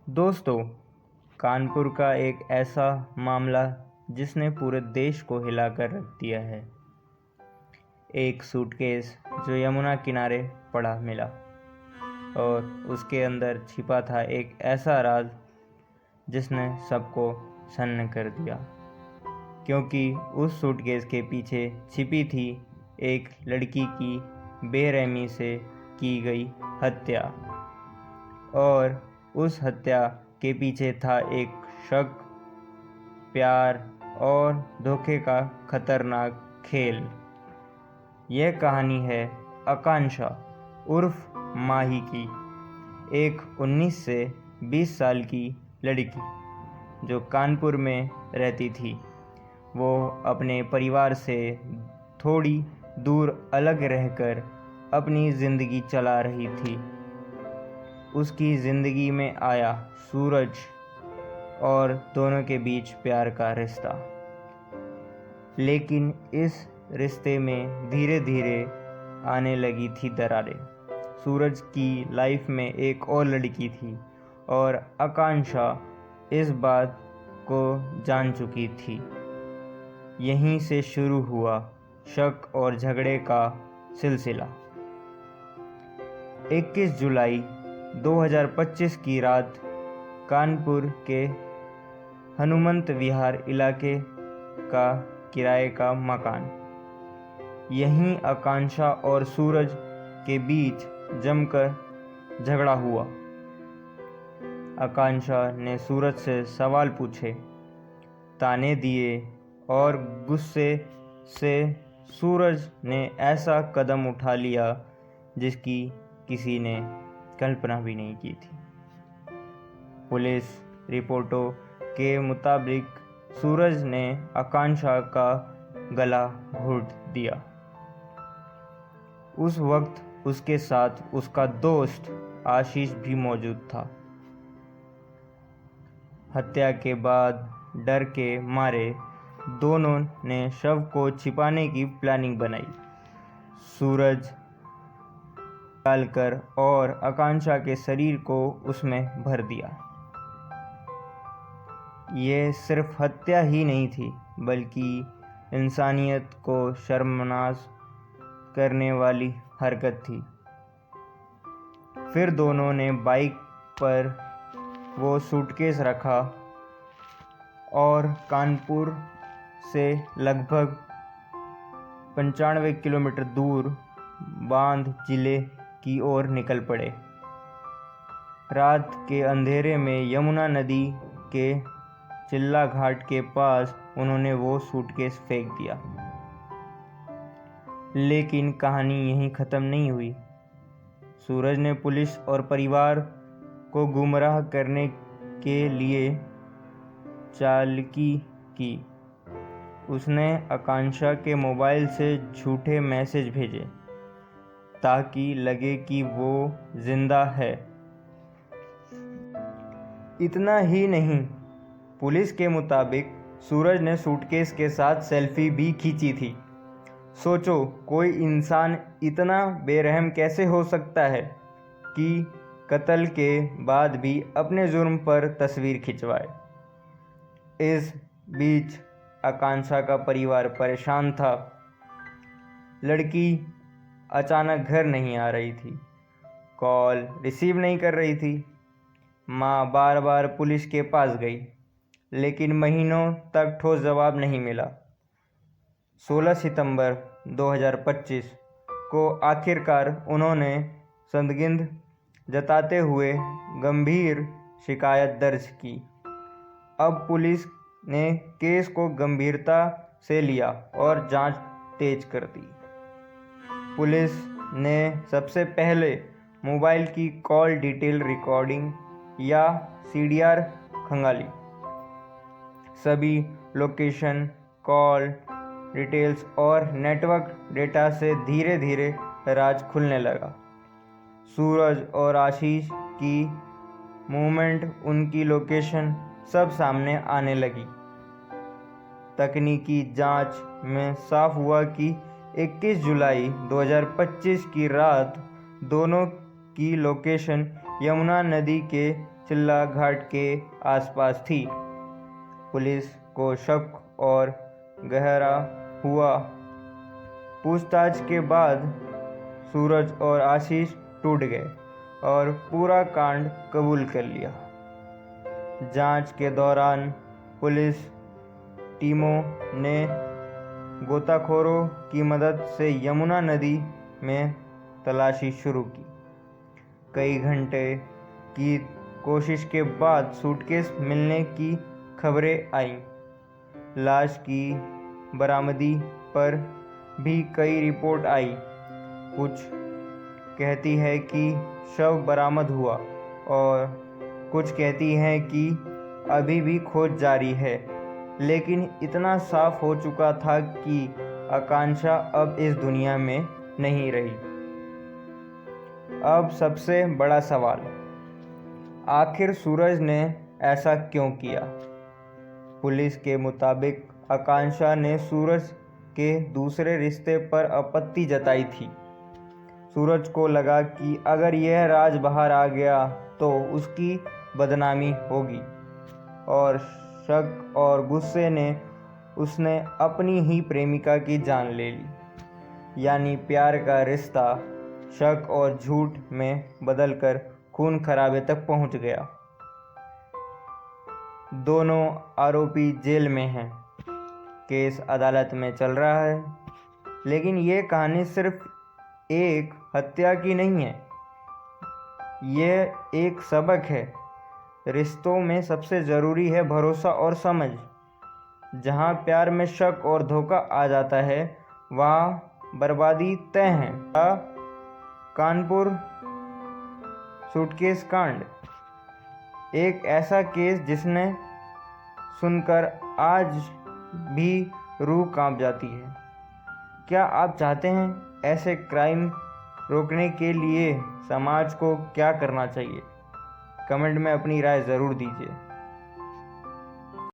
दोस्तों, कानपुर का एक ऐसा मामला जिसने पूरे देश को हिलाकर रख दिया है। एक सूटकेस जो यमुना किनारे पड़ा मिला और उसके अंदर छिपा था एक ऐसा राज जिसने सबको सन्न कर दिया, क्योंकि उस सूटकेस के पीछे छिपी थी एक लड़की की बेरहमी से की गई हत्या, और उस हत्या के पीछे था एक शक, प्यार और धोखे का खतरनाक खेल। यह कहानी है आकांक्षा उर्फ माही की, एक 19 से 20 साल की लड़की जो कानपुर में रहती थी। वो अपने परिवार से थोड़ी दूर अलग रहकर अपनी ज़िंदगी चला रही थी। उसकी ज़िंदगी में आया सूरज और दोनों के बीच प्यार का रिश्ता। लेकिन इस रिश्ते में धीरे धीरे आने लगी थी दरारें। सूरज की लाइफ में एक और लड़की थी और आकांक्षा इस बात को जान चुकी थी। यहीं से शुरू हुआ शक और झगड़े का सिलसिला। 21 जुलाई 2025 की रात कानपुर के हनुमंत विहार इलाके का किराए का मकान। यहीं आकांक्षा और सूरज के बीच जमकर झगड़ा हुआ। आकांक्षा ने सूरज से सवाल पूछे, ताने दिए और गुस्से से सूरज ने ऐसा कदम उठा लिया जिसकी किसी ने कल्पना भी नहीं की थी। पुलिस रिपोर्टों के मुताबिक सूरज ने आकांक्षा का गला घोंट दिया। उस वक्त उसके साथ उसका दोस्त आशीष भी मौजूद था। हत्या के बाद डर के मारे दोनों ने शव को छिपाने की प्लानिंग बनाई। सूरज डालकर और आकांक्षा के शरीर को उसमें भर दिया। ये सिर्फ हत्या ही नहीं थी, बल्कि इंसानियत को शर्मनाक करने वाली हरकत थी। फिर दोनों ने बाइक पर वो सूटकेस रखा और कानपुर से लगभग 95 किलोमीटर दूर बांध जिले की ओर निकल पड़े। रात के अंधेरे में यमुना नदी के चिल्ला घाट के पास उन्होंने वो सूटकेस फेंक दिया। लेकिन कहानी यहीं ख़त्म नहीं हुई। सूरज ने पुलिस और परिवार को गुमराह करने के लिए चालाकी की। उसने आकांक्षा के मोबाइल से झूठे मैसेज भेजे ताकि लगे कि वो जिंदा है। इतना ही नहीं, पुलिस के मुताबिक सूरज ने सूटकेस के साथ सेल्फी भी खींची थी। सोचो, कोई इंसान इतना बेरहम कैसे हो सकता है कि कत्ल के बाद भी अपने जुर्म पर तस्वीर खिंचवाए। इस बीच आकांक्षा का परिवार परेशान था। लड़की अचानक घर नहीं आ रही थी, कॉल रिसीव नहीं कर रही थी। माँ बार बार पुलिस के पास गई, लेकिन महीनों तक ठोस जवाब नहीं मिला। 16 सितंबर 2025 को आखिरकार उन्होंने संदिग्ध जताते हुए गंभीर शिकायत दर्ज की। अब पुलिस ने केस को गंभीरता से लिया और जांच तेज कर दी। पुलिस ने सबसे पहले मोबाइल की कॉल डिटेल रिकॉर्डिंग या CDR खंगाली। सभी लोकेशन, कॉल डिटेल्स और नेटवर्क डेटा से धीरे धीरे राज खुलने लगा। सूरज और आशीष की मूवमेंट, उनकी लोकेशन सब सामने आने लगी। तकनीकी जांच में साफ हुआ कि 21 जुलाई 2025 की रात दोनों की लोकेशन यमुना नदी के चिल्ला घाट के आसपास थी। पुलिस को शक और गहरा हुआ। पूछताछ के बाद सूरज और आशीष टूट गए और पूरा कांड कबूल कर लिया। जांच के दौरान पुलिस टीमों ने गोताखोरों की मदद से यमुना नदी में तलाशी शुरू की। कई घंटे की कोशिश के बाद सूटकेस मिलने की खबरें आईं। लाश की बरामदी पर भी कई रिपोर्ट आई। कुछ कहती है कि शव बरामद हुआ और कुछ कहती हैं कि अभी भी खोज जारी है, लेकिन इतना साफ हो चुका था कि आकांक्षा अब इस दुनिया में नहीं रही। अब सबसे बड़ा सवाल, आखिर सूरज ने ऐसा क्यों किया? पुलिस के मुताबिक आकांक्षा ने सूरज के दूसरे रिश्ते पर आपत्ति जताई थी। सूरज को लगा कि अगर यह राज बाहर आ गया तो उसकी बदनामी होगी, और शक और गुस्से ने उसने अपनी ही प्रेमिका की जान ले ली। यानी प्यार का रिश्ता शक और झूठ में बदलकर खून खराबे तक पहुंच गया। दोनों आरोपी जेल में हैं। केस अदालत में चल रहा है, लेकिन ये कहानी सिर्फ एक हत्या की नहीं है। यह एक सबक है। रिश्तों में सबसे ज़रूरी है भरोसा और समझ। जहाँ प्यार में शक और धोखा आ जाता है, वहाँ बर्बादी तय है। कानपुर सूटकेस कांड एक ऐसा केस जिसने सुनकर आज भी रूह कांप जाती है। क्या आप चाहते हैं ऐसे क्राइम रोकने के लिए समाज को क्या करना चाहिए? कमेंट में अपनी राय ज़रूर दीजिए।